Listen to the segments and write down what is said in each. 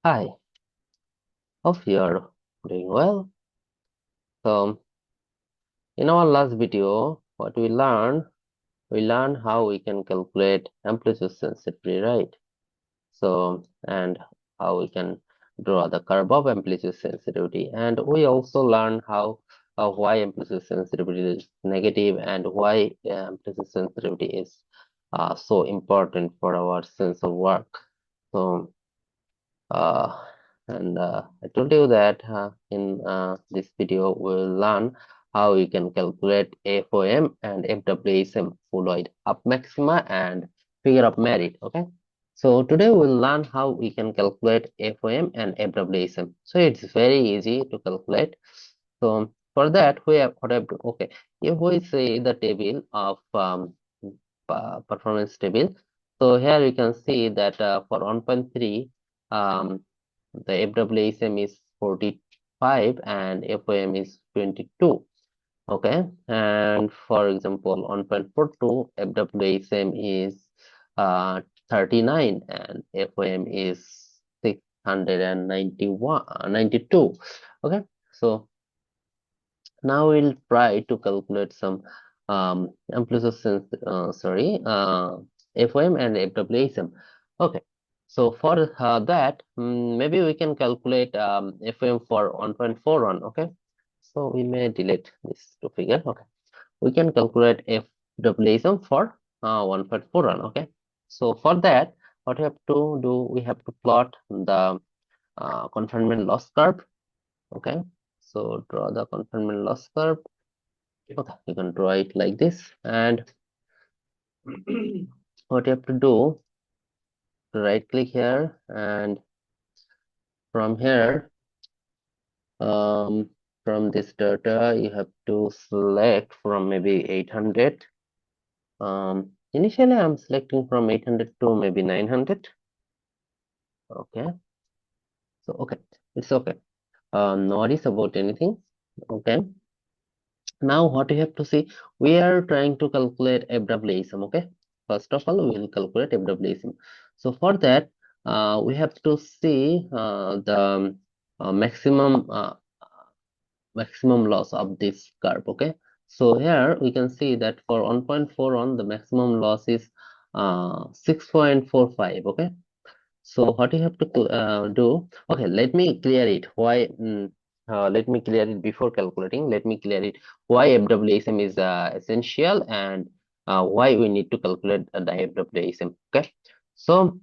Hi, hope you're doing well. So, in our last video, what we learned how we can calculate amplitude sensitivity, right? So, and how we can draw the curve of amplitude sensitivity. And we also learned why amplitude sensitivity is negative and why amplitude sensitivity is so important for our sensor work. So, Uh, and I told you that in this video we'll learn how we can calculate FOM and FWHM photoid up maxima and figure of merit. Okay, so today we'll learn how we can calculate FOM and FWHM. So it's very easy to calculate. So for that we have what I have to, okay, if we see the table of performance table, so here you can see that for 1.3 the FWHM is 45 and FOM is 22. Okay, and for example, 1.42 FWHM is 39 and FOM is 692. Okay, so now we'll try to calculate some amplitude FOM and FWHM. Okay, so for that, maybe we can calculate FOM for 1.41. Okay, so we may delete this to figure. Okay, we can calculate FWHM for 1.41. Okay, so for that, what we have to do, we have to plot the confinement loss curve. Okay, so draw the confinement loss curve. Okay, you can draw it like this, and what you have to do, right click here, and from here, from this data, you have to select from maybe 800. Initially, I'm selecting from 800 to maybe 900. Okay, so okay, it's okay. No worries about anything. Okay. Now what you have to see, we are trying to calculate FWHM. Okay, first of all we will calculate FWHM. So for that we have to see the maximum loss of this curve. Okay, so here we can see that for 1.41 the maximum loss is 6.45. Okay, so what you have to do, okay, let me clear it. Let me clear it before calculating. Let me clear it why FWHM is essential and why we need to calculate the FWHM. Okay, so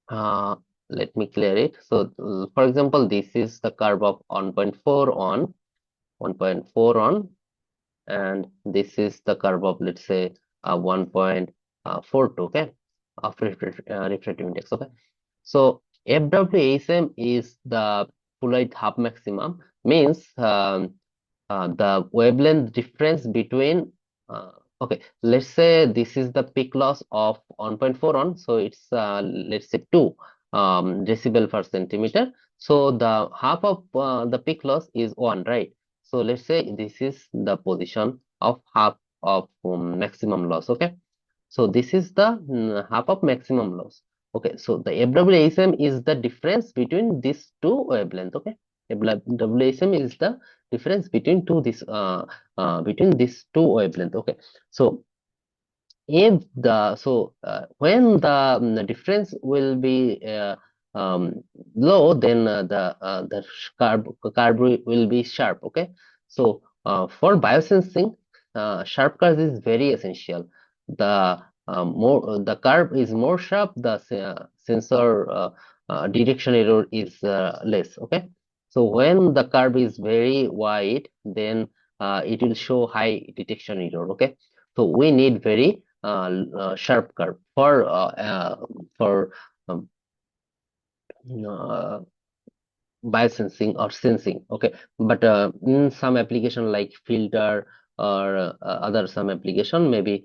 uh, let me clear it. So, for example, this is the curve of 1.4 on, 1.4 on, and this is the curve of, let's say, 1.42. Okay, of refractive index. Okay. So FWHM is the polarized half maximum, means the wavelength difference between okay, let's say this is the peak loss of 1.4 on, so it's let's say 2 decibel per centimeter. So the half of the peak loss is 1, right? So let's say this is the position of half of maximum loss. Okay, so this is the half of maximum loss. Okay, so the FWHM is the difference between these two wavelengths. Okay, FWHM is the difference between between these two wavelengths. Okay, so if the when the difference will be low, then the curve will be sharp. Okay, so for biosensing, sharp curve is very essential. The more the curve is more sharp, the sensor detection error is less. Okay, so when the curve is very wide, then it will show high detection error. Okay, so we need very sharp curve for um, uh, biosensing or sensing. Okay, but in some application like filter or other some application, maybe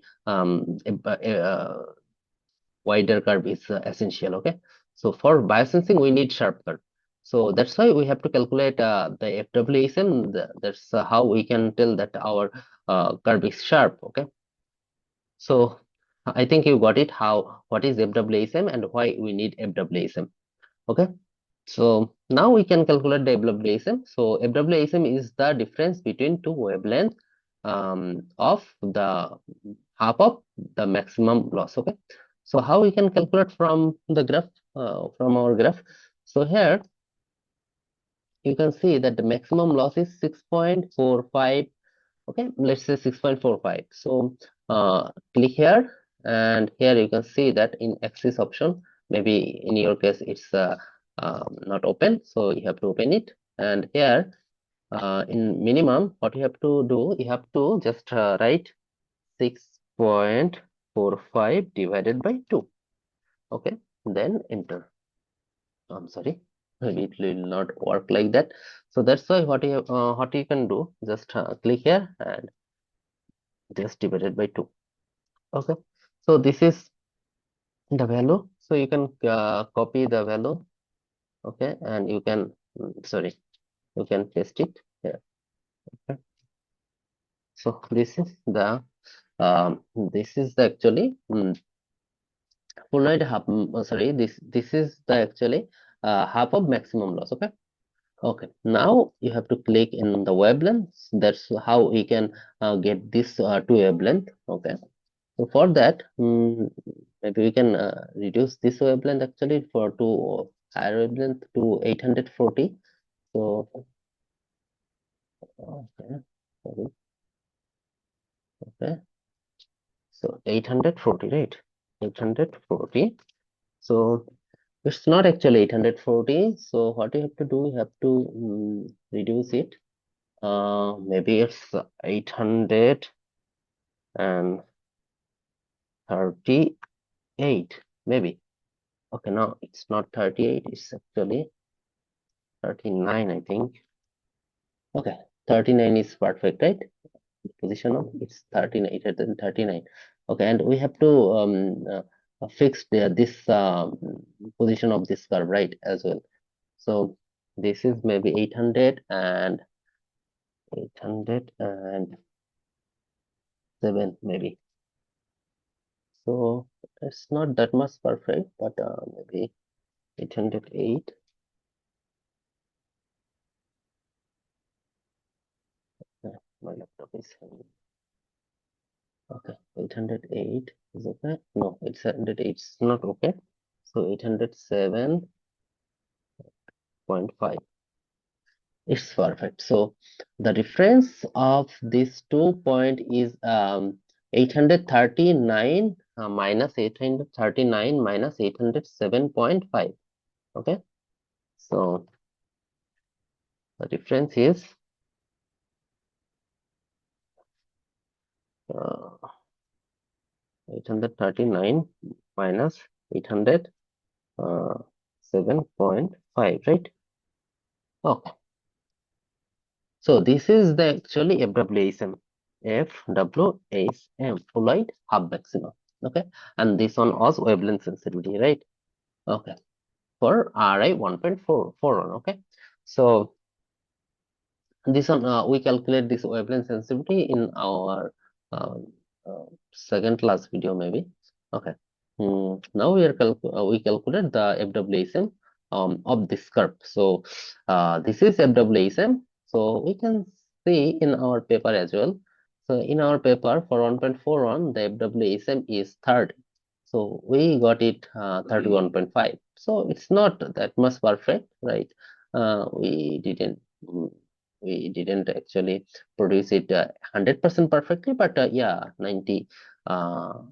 wider curve is essential. Okay, so for biosensing we need sharp curve. So that's why we have to calculate the FWHM. That's how we can tell that our curve is sharp. Okay, so I think you got it, how what is FWHM and why we need FWHM. Okay. So now we can calculate the FWHM. So FWHM is the difference between two wavelengths of the half of the maximum loss. Okay. So how we can calculate from the graph, from our graph? So here you can see that the maximum loss is 6.45. Okay, let's say 6.45. So click here, and here you can see that in axis option, maybe in your case it's not open, so you have to open it. And here in minimum, what you have to do, you have to just write 6.45 divided by 2. Okay, then enter. I'm sorry, maybe it will not work like that. So that's why what you can do, just click here and just divided by 2. Okay, so this is the value. So you can copy the value. Okay, and you can sorry, you can paste it here. Okay. So this is the actually full half. Sorry, this is the actually half of maximum loss. Okay. Okay, now you have to click in the wavelength. That's how we can get this to wavelength. Okay, so for that, maybe we can reduce this wavelength actually for to higher wavelength to 840. So okay, sorry, okay, so 840, right? 840. So it's not actually 840. So what you have to do, you have to reduce it. Maybe it's 838, maybe. Okay, no, it's not 38, it's actually 39, I think. Okay, 39 is perfect, right? Position of it's 39, 39. Okay, and we have to fix this position of this curve, right, as well. So this is maybe 807 maybe. So it's not that much perfect, but maybe 808. My laptop is having. Okay, 808 is okay. No, 808 it's not okay. So 807.5. It's perfect. So the difference of these 2 point is 839 minus 839 minus 807.5. Okay. So the difference is 839 minus 807.5, right? Okay. So this is the actually FWHM, fluid half maximum. Okay, and this one was wavelength sensitivity, right? Okay, for RI 1.41. Okay, so this one we calculate this wavelength sensitivity in our um, second class video maybe. Okay, now we calculate the FWHM of this curve. So this is FWHM. So we can see in our paper as well. So in our paper for 1.41, the FWHM is 30. So we got it 31.5. So it's not that much perfect, right? Mm, we didn't actually produce it 100% perfectly, but yeah, 99% or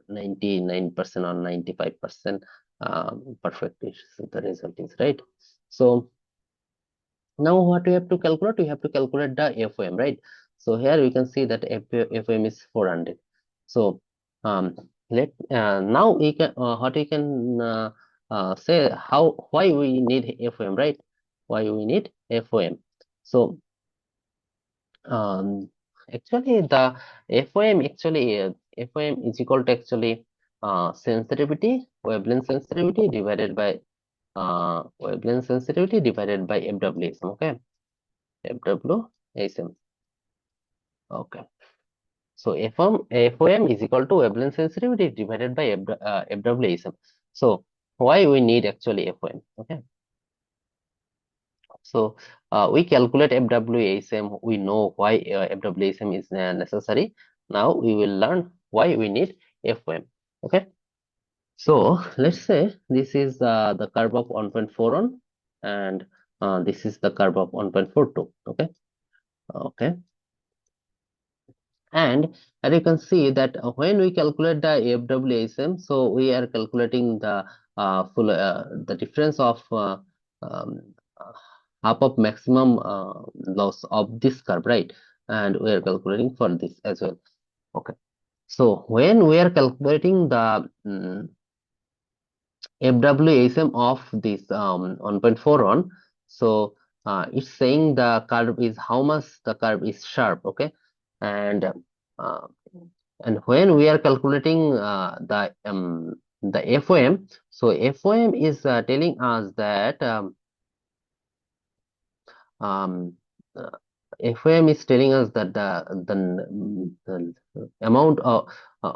95% perfect is the result is, right? So now what we have to calculate? We have to calculate the FOM, right? So here we can see that FOM is 400. So now we can what we can say why we need FOM, right? Why we need FOM? So actually the FOM is equal to actually sensitivity, wavelength sensitivity divided by FWHM. Okay, FWHM. Okay, so FOM is equal to wavelength sensitivity divided by FWHM. So why we need actually FOM. Okay, so we calculate FWHM. We know why FWHM is necessary. Now we will learn why we need FOM. Okay, so let's say this is the curve of 1.41 and this is the curve of 1.42. Okay, okay. And as you can see that when we calculate the FWHM, so we are calculating the the difference of um, uh, half of maximum loss of this curve, right? And we are calculating for this as well. Okay. So when we are calculating the FWHM of this 1.41, so it's saying the curve is how much the curve is sharp. Okay, and uh, and when we are calculating the FOM, so FOM is telling us that um, uh, FOM is telling us that the amount of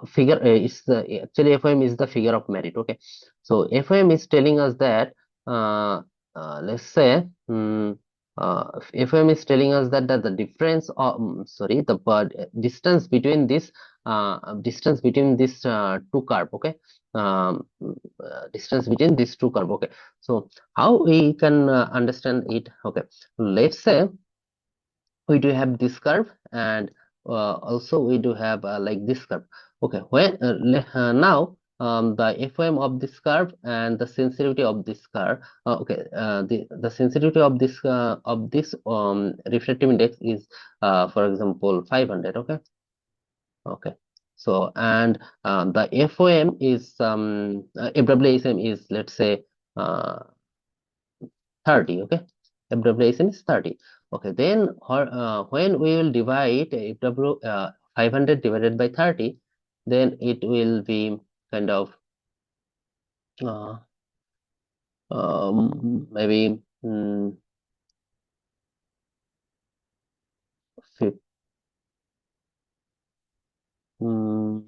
figure is the actually FOM is the figure of merit. Okay, so FOM is telling us that let's say FOM is telling us that, the difference of sorry the distance between this two curve. Okay, distance between these two curve. Okay, so how we can understand it? Okay, let's say we do have this curve and also we do have like this curve. Okay, when now the FOM of this curve and the sensitivity of this curve, the sensitivity of this refractive index is for example 500. Okay, okay. So and the FOM is FWHM is, let's say, uh, 30. Okay, FWHM is 30. Okay, then when we will divide FW 500 divided by 30, then it will be kind of uh, maybe fif- mm,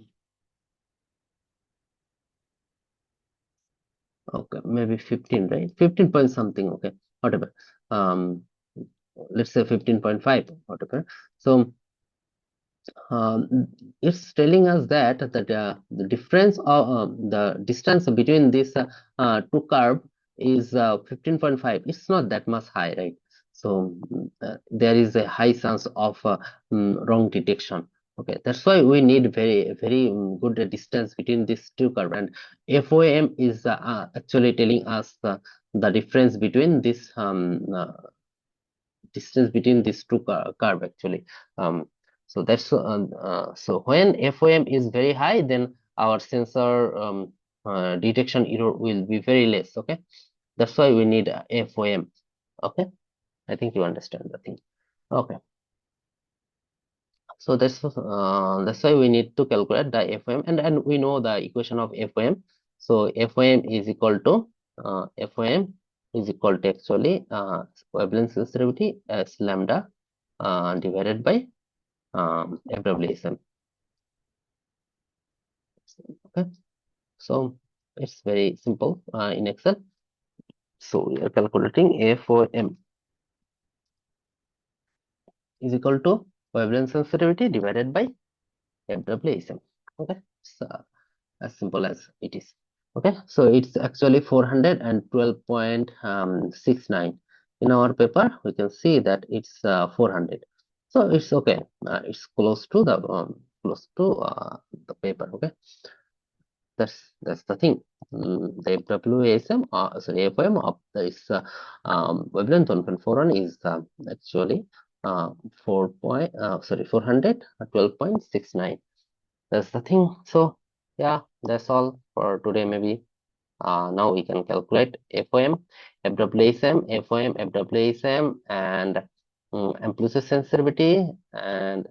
okay, maybe 15, right? 15 point something. Okay, whatever. Um, let's say 15.5, whatever. So it's telling us that the difference of the distance between these two curve is 15.5. It's not that much high, right? So there is a high chance of wrong detection. Okay, that's why we need very good distance between these two curve, and FOM is actually telling us the difference between this distance between these two curve actually. So that's so when FOM is very high, then our sensor detection error will be very less. Okay, that's why we need FOM. Okay, I think you understand the thing. Okay, so that's why we need to calculate the FOM, and we know the equation of FOM. So FOM is equal to FOM is equal to actually wavelength sensitivity as lambda divided by FWHM. Okay, so it's very simple in Excel. So we are calculating FOM is equal to wavelength sensitivity divided by FWHM. Okay, so as simple as it is. Okay, so it's actually 412.69. In our paper, we can see that it's 400. So it's okay. It's close to the paper. Okay, that's the thing. The FWHM, sorry, FOM of this wavelength 1.41 is actually 412.69. That's the thing. So yeah, that's all for today. Maybe now we can calculate FOM, FWHM, FOM, FWHM, and amplitude sensitivity and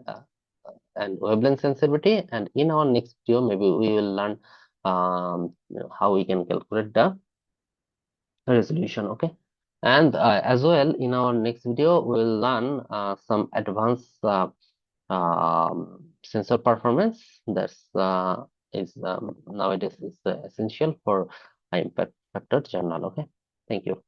wavelength sensitivity. And in our next video, maybe we will learn how we can calculate the resolution. Okay, and as well in our next video, we will learn some advanced sensor performance. That's is nowadays is essential for high impact Factor Journal. Okay, thank you.